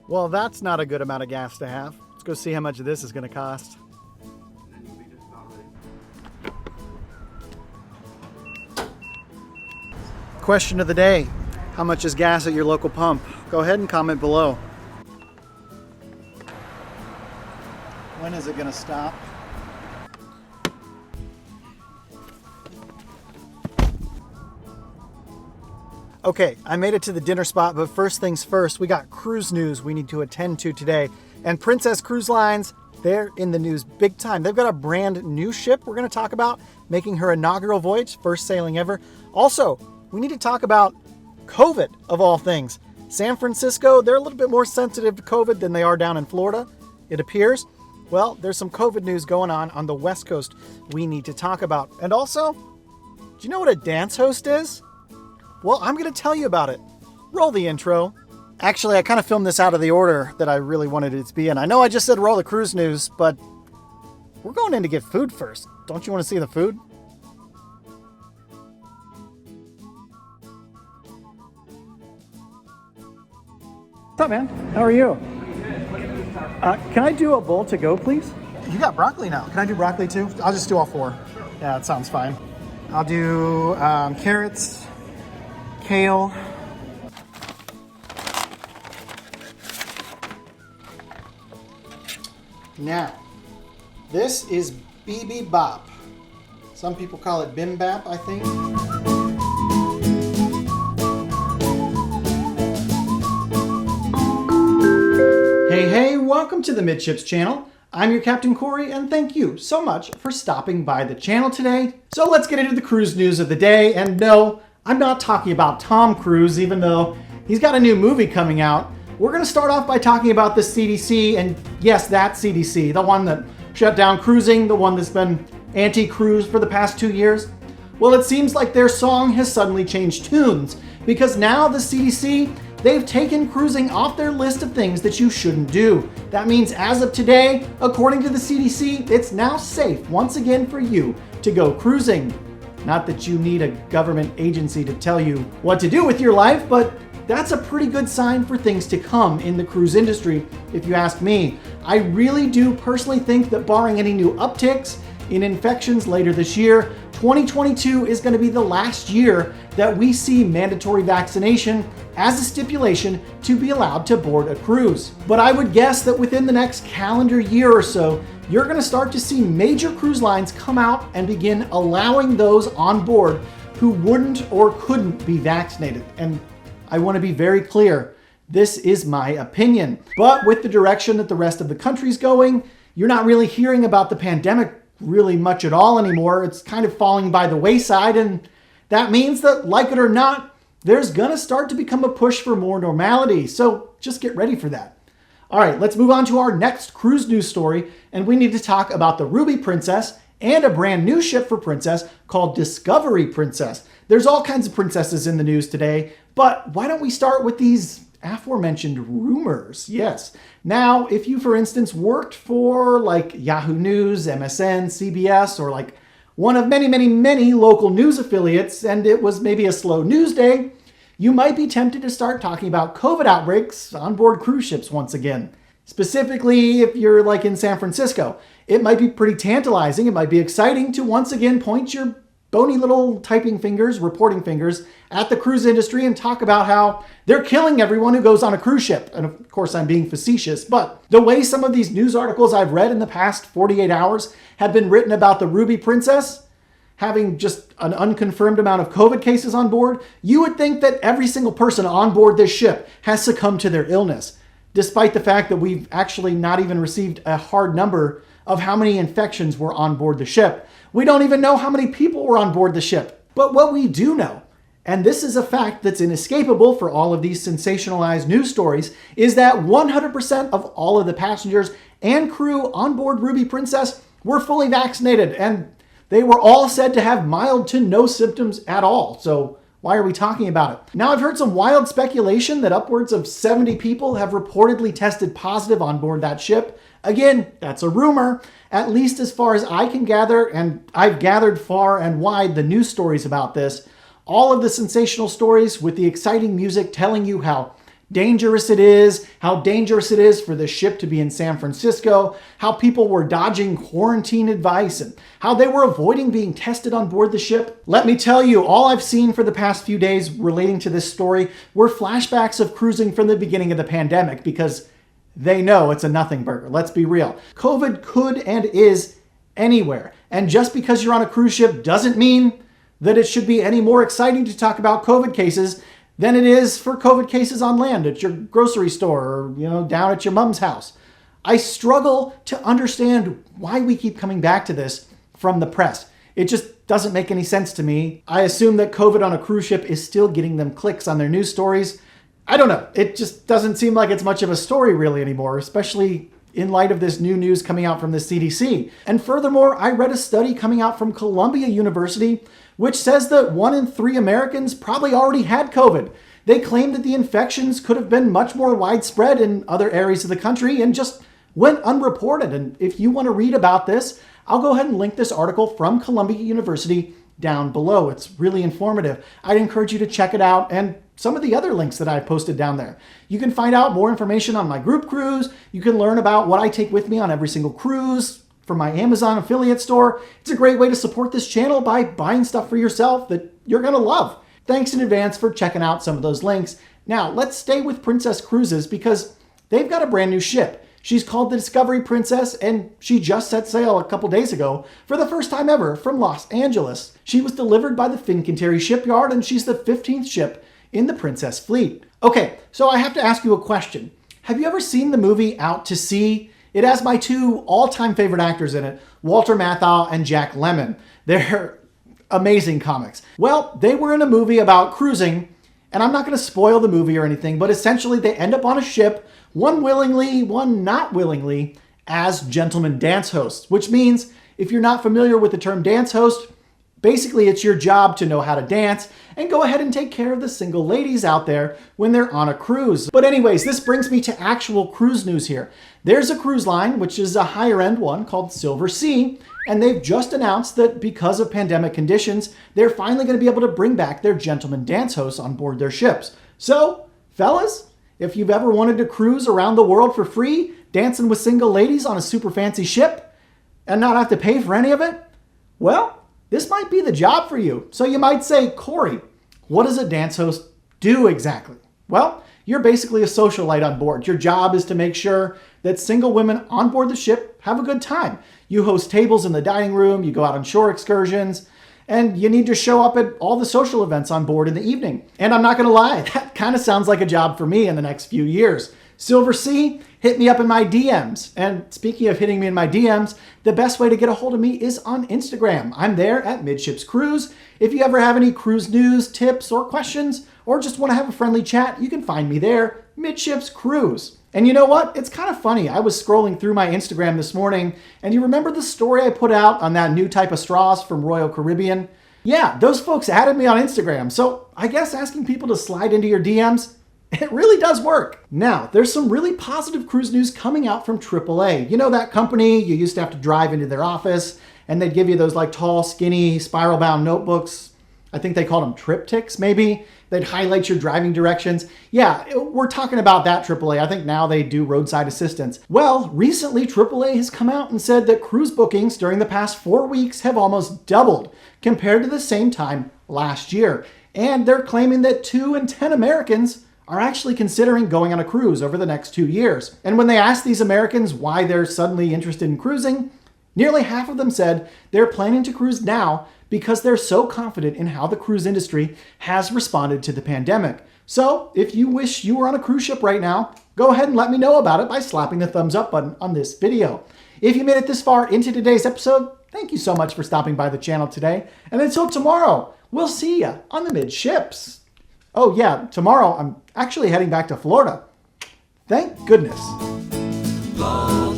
Well, that's not a good amount of gas to have. Let's go see how much this is going to cost. Question of the day. How much is gas at your local pump? Go ahead and comment below. When is it going to stop? Okay, I made it to the dinner spot, but first things first, we got cruise news we need to attend to today. And Princess Cruise Lines, they're in the news big time. They've got a brand new ship we're going to talk about, making her inaugural voyage, first sailing ever. Also, we need to talk about COVID, of all things. San Francisco, they're a little bit more sensitive to COVID than they are down in Florida, it appears. Well, there's some COVID news going on the West Coast we need to talk about. And also, do you know what a dance host is? Well, I'm going to tell you about it. Roll the intro. Actually, I kind of filmed this out of the order that I really wanted it to be in. I know I just said roll the cruise news, but we're going in to get food first. Don't you want to see the food? What's up, man? How are you? Can I do a bowl to go, please? You got broccoli now. Can I do broccoli too? I'll just do all four. Yeah, that sounds fine. I'll do carrots, kale. Now, this is bibimbap. Some people call it bimbap, I think. Hey, welcome to the Midships channel. I'm your Captain Corey, and thank you so much for stopping by the channel today. So let's get into the cruise news of the day, and no, I'm not talking about Tom Cruise, even though he's got a new movie coming out. We're going to start off by talking about the CDC, and yes, that CDC, the one that shut down cruising, the one that's been anti-cruise for the past 2 years. Well, it seems like their song has suddenly changed tunes, because now the CDC, they've taken cruising off their list of things that you shouldn't do. That means as of today, according to the CDC, it's now safe once again for you to go cruising. Not that you need a government agency to tell you what to do with your life, but that's a pretty good sign for things to come in the cruise industry, if you ask me. I really do personally think that barring any new upticks in infections later this year, 2022 is going to be the last year that we see mandatory vaccination as a stipulation to be allowed to board a cruise. But I would guess that within the next calendar year or so, you're going to start to see major cruise lines come out and begin allowing those on board who wouldn't or couldn't be vaccinated. And I want to be very clear, this is my opinion. But with the direction that the rest of the country's going, you're not really hearing about the pandemic really much at all anymore. It's kind of falling by the wayside, and that means that, like it or not, there's gonna start to become a push for more normality. So just get ready for that. All right, let's move on to our next cruise news story, and we need to talk about the Ruby Princess and a brand new ship for Princess called Discovery Princess. There's all kinds of princesses in the news today, but why don't we start with these aforementioned rumors? Yes. Now, if you, for instance, worked for like Yahoo News, MSN, CBS, or like one of many local news affiliates, and it was maybe a slow news day, you might be tempted to start talking about COVID outbreaks on board cruise ships once again. Specifically, if you're like in San Francisco, it might be pretty tantalizing. It might be exciting to once again point your bony little typing fingers, reporting fingers, at the cruise industry and talk about how they're killing everyone who goes on a cruise ship. And of course, I'm being facetious, but the way some of these news articles I've read in the past 48 hours have been written about the Ruby Princess having just an unconfirmed amount of COVID cases on board, you would think that every single person on board this ship has succumbed to their illness, despite the fact that we've actually not even received a hard number of how many infections were on board the ship. We don't even know how many people were on board the ship. But what we do know, and this is a fact that's inescapable for all of these sensationalized news stories, is that 100% of all of the passengers and crew on board Ruby Princess were fully vaccinated, and they were all said to have mild to no symptoms at all. So why are we talking about it? Now, I've heard some wild speculation that upwards of 70 people have reportedly tested positive on board that ship. Again, that's a rumor, at least as far as I can gather, and I've gathered far and wide the news stories about this. All of the sensational stories with the exciting music telling you how dangerous it is, how dangerous it is for the ship to be in San Francisco, how people were dodging quarantine advice, and how they were avoiding being tested on board the ship. Let me tell you, all I've seen for the past few days relating to this story were flashbacks of cruising from the beginning of the pandemic, because they know it's a nothing burger. Let's be real. COVID could and is anywhere. And just because you're on a cruise ship doesn't mean that it should be any more exciting to talk about COVID cases than it is for COVID cases on land at your grocery store or, down at your mom's house. I struggle to understand why we keep coming back to this from the press. It just doesn't make any sense to me. I assume that COVID on a cruise ship is still getting them clicks on their news stories. I don't know. It just doesn't seem like it's much of a story really anymore, especially in light of this new news coming out from the CDC. And furthermore, I read a study coming out from Columbia University which says that 1 in 3 Americans probably already had COVID. They claim that the infections could have been much more widespread in other areas of the country and just went unreported. And if you want to read about this, I'll go ahead and link this article from Columbia University down below. It's really informative. I'd encourage you to check it out and some of the other links that I've posted down there. You can find out more information on my group cruise. You can learn about what I take with me on every single cruise from my Amazon affiliate store. It's a great way to support this channel by buying stuff for yourself that you're going to love. Thanks in advance for checking out some of those links. Now, let's stay with Princess Cruises because they've got a brand new ship. She's called the Discovery Princess, and she just set sail a couple days ago for the first time ever from Los Angeles. She was delivered by the Fincantieri shipyard, and she's the 15th ship in the Princess fleet. Okay, so I have to ask you a question. Have you ever seen the movie Out to Sea? It has my 2 all-time favorite actors in it, Walter Matthau and Jack Lemmon. They're amazing comics. Well, they were in a movie about cruising, and I'm not going to spoil the movie or anything, but essentially they end up on a ship, one willingly, one not willingly, as gentlemen dance hosts, which means if you're not familiar with the term dance host, basically it's your job to know how to dance and go ahead and take care of the single ladies out there when they're on a cruise. But anyways, this brings me to actual cruise news here. There's a cruise line, which is a higher end one called Silversea, and they've just announced that because of pandemic conditions, they're finally going to be able to bring back their gentlemen dance hosts on board their ships. So, fellas, if you've ever wanted to cruise around the world for free, dancing with single ladies on a super fancy ship, and not have to pay for any of it, well, this might be the job for you. So you might say, Corey, what does a dance host do exactly? Well, you're basically a socialite on board. Your job is to make sure that single women on board the ship have a good time. You host tables in the dining room, you go out on shore excursions, and you need to show up at all the social events on board in the evening. And I'm not going to lie, that kind of sounds like a job for me in the next few years. Silversea, hit me up in my DMs. And speaking of hitting me in my DMs, the best way to get a hold of me is on Instagram. I'm there at Midships Cruise. If you ever have any cruise news, tips, or questions, or just want to have a friendly chat, you can find me there, Midships Cruise. And you know what? It's kind of funny. I was scrolling through my Instagram this morning, and you remember the story I put out on that new type of straws from Royal Caribbean? Yeah, those folks added me on Instagram. So I guess asking people to slide into your DMs, it really does work. Now, there's some really positive cruise news coming out from AAA. You know that company you used to have to drive into their office and they'd give you those like tall, skinny, spiral bound notebooks. I think they called them triptychs maybe. They'd highlight your driving directions. Yeah, we're talking about that AAA. I think now they do roadside assistance. Well, recently AAA has come out and said that cruise bookings during the past 4 weeks have almost doubled compared to the same time last year. And they're claiming that 2 in 10 Americans are actually considering going on a cruise over the next 2 years. And when they asked these Americans why they're suddenly interested in cruising, nearly half of them said they're planning to cruise now because they're so confident in how the cruise industry has responded to the pandemic. So if you wish you were on a cruise ship right now, go ahead and let me know about it by slapping the thumbs up button on this video. If you made it this far into today's episode, thank you so much for stopping by the channel today. And until tomorrow, we'll see you on the Midships. Oh yeah, tomorrow I'm actually heading back to Florida. Thank goodness. La